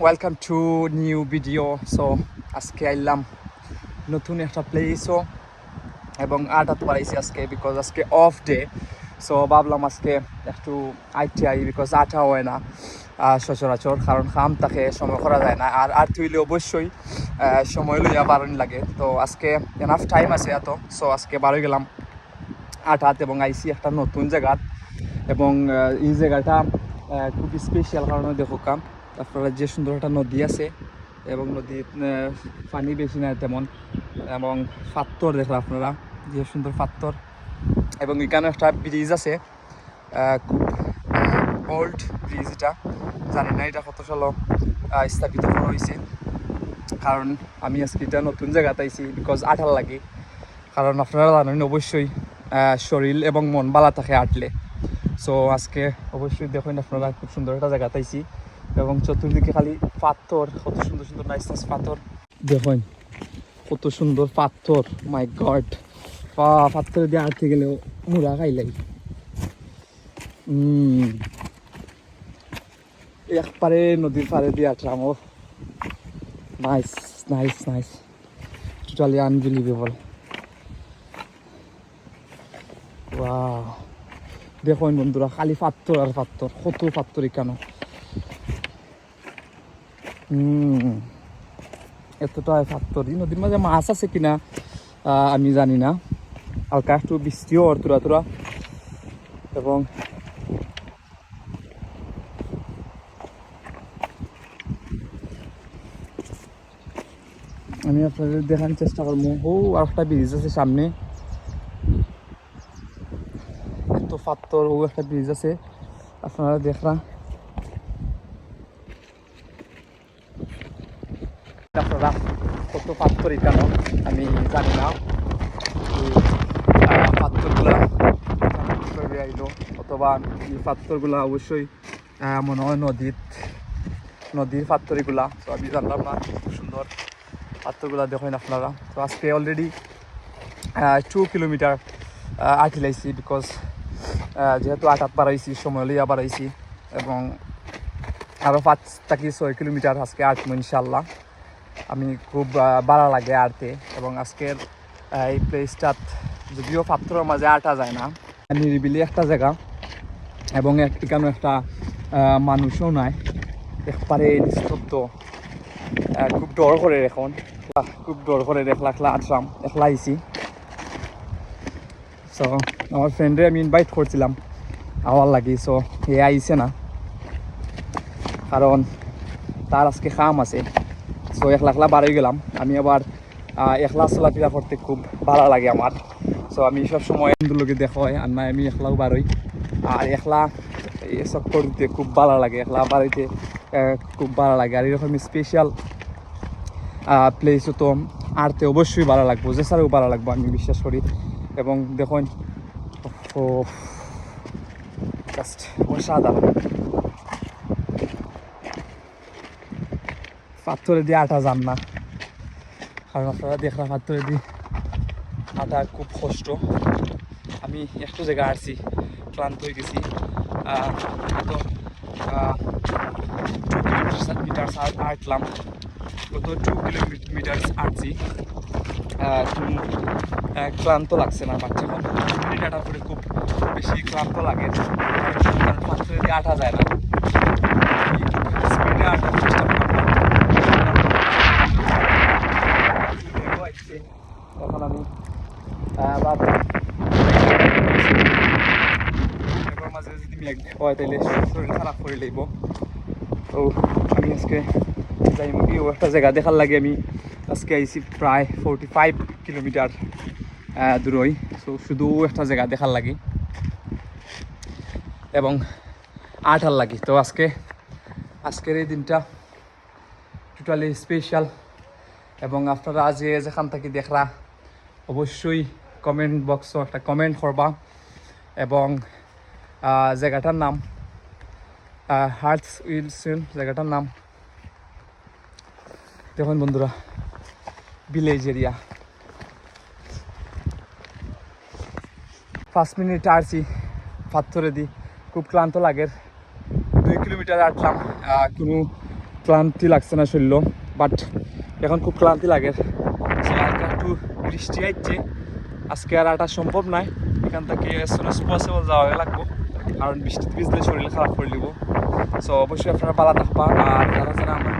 Welcome to new video. So আজকে আইলাম নতুন একটা প্লেসও এবং আটাতে পারাইছি আজকে বিকজ আজকে অফ ডে। সো ভাবলাম আজকে একটু আইতে আই বিকজ আটা হয় না সচরাচর, কারণ খাম তাকে সময় করা যায় না, আর আর্ট হইলে অবশ্যই সময় লইয়া বারণ লাগে। তো আজকে এনাফ টাইম আছে এত, সো আজকে বারোই গেলাম আটাত এবং আইসি একটা নতুন জায়গা। এবং এই জায়গাটা খুব স্পেশাল কারণে দেখো কাম আপনারা যে সুন্দর একটা নদী আছে এবং নদীর পানি বেশি নাই তেমন, এবং পাথর দেখলাম আপনারা যে সুন্দর পাথর, এবং এখানে একটা ব্রিজ আছে, খুব ওল্ড ব্রিজ। এটা জানি না এটা কত সাল স্থাপিত করা হয়েছে, কারণ আমি আজকে এটা নতুন জায়গাতে আইছি বিকজ আঠার লাগে, কারণ আপনারা জানেন অবশ্যই শরীর এবং মন ভালো থাকে আটলে। সো আজকে অবশ্যই দেখুন আপনারা খুব সুন্দর একটা জায়গা পাইছি এবং চতুর্দিকে খালি পাথর, কত সুন্দর সুন্দর নাইস নাইস পাথর। দেখুন কত সুন্দর পাথর, মাই গড। পাথর দিয়ে আটতে গেলেও মুড়া খাইলাই। একবারে নদীর পাড়ে দিয়ে আটলাম। ও nice nice nice, totally unbelievable. Wow, দেখুন বন্ধুরা খালি পাথর আর পাথর, কত পাথর এখানে। এতটা পাথর। নদীর মাঝে মাছ আছে কিনা আমি জানি না, হালকা একটু বৃষ্টিও ওর তোরা তোরা। এবং আমি আপনাদের দেখানোর চেষ্টা করবো। ও আর একটা ব্রিজ আছে সামনে, এত পাথর। ও একটা ব্রিজ আছে, আপনারা দেখরা আপনারা কত পাথর এখানে আমি জানি না। পাথরগুলা আইলো অথবা এই পাথরগুলা অবশ্যই মনে হয় নদীর পাথরগুলা। তো আমি জানলাম না, খুব সুন্দর পাথরগুলা দেখেন আপনারা। তো আজকে অলরেডি 2 কিলোমিটার আটিলাইছি বিকজ যেহেতু আটাত বাড়াইছি, সময় লইয়া বাড়াইছি, এবং আরও 5 থেকে 6 কিলোমিটার আজকে আটমো ইনশাল্লাহ। আমি খুব ভালো লাগে আটতে, এবং আজকের এই প্লেসটাত যদিও পাথরের মাঝে আটা যায় না, নিরিবিলি একটা জায়গা, এবং এখানে একটা মানুষও নাই, একবারে নিস্তব্ধ। খুব ডর করে এখন, খুব ডর করে একলা আসলাম, একলা আইছি। সো আমার ফ্রেন্ডে আমি ইনভাইট করছিলাম আওয়ার লাগি, সো এ আইছে না কারণ তার আজকে কাম আছে। সো একলা বাড়ি গেলাম। আমি আবার একলা চলাফেরা করতে খুব ভালো লাগে আমার। সো আমি সব সময় বন্ধুর দেখা হয়, আর না আমি একলাও বাড়ই, আর একলা এসব করতে খুব ভালো লাগে, একলা বাড়িতে খুব ভালো লাগে। আর এরকম স্পেশাল প্লেসও তো আরতে অবশ্যই ভালো লাগবো, যে ছাড়াও ভালো লাগবো আমি বিশ্বাস করি। এবং দেখুন ও জাস্ট অসাধারণ। পাথরে দিয়ে আটা যান না, কারণ আপনারা দেখলাম পাথরে দিয়ে আটা খুব কষ্ট। আমি একটু জায়গা আসছি, ক্লান্ত হয়ে গেছি। তো 2 কিলোমিটার আটলাম, গত 2 কিলোমিটার আটছি। ক্লান্ত লাগছে না, বাচ্চা এখন মিনিট আটার পরে খুব বেশি ক্লান্ত লাগে, কারণ পাথরে দিয়ে আটা যায় না। স্পিডে আটার চেষ্টা করলাম, এখন আমি মাঝে যদি মেঘ হয় তাহলে শরীর খারাপ করে লইব। তো আমি আজকে যাই মুগিও একটা জায়গা দেখার লাগে আমি আজকে আইসি প্রায় 45 কিলোমিটার দূরই। সো শুধু একটা জায়গা দেখার লাগি এবং আটার লাগি। তো আজকের এই দিনটা টোটালি স্পেশাল, এবং আপনারা যেখান থেকে দেখরা অবশ্যই কমেন্ট বক্সও একটা কমেন্ট করবা, এবং জায়গাটার নাম হার্টস উইলসন জায়গাটার নাম। দেখুন বন্ধুরা, ভিলেজ এরিয়া। 5 মিনিট আসছি পাথরে দি, খুব ক্লান্ত লাগে। 2 কিলোমিটার আটলাম, কোনো ক্লান্তি লাগছে না শরীর, বাট এখন খুব ক্লান্তি লাগে। সো হালকা একটু বৃষ্টি আসছে, আজকে আর আটা সম্ভব নয়, এখান থেকে সুন অ্যাজ পসিবল যাওয়া লাগবো, কারণ বৃষ্টিতে ভিজলে শরীর খারাপ করে দিব। সো অবশ্যই আপনারা ভালো থাকবা, আর যারা যারা আমার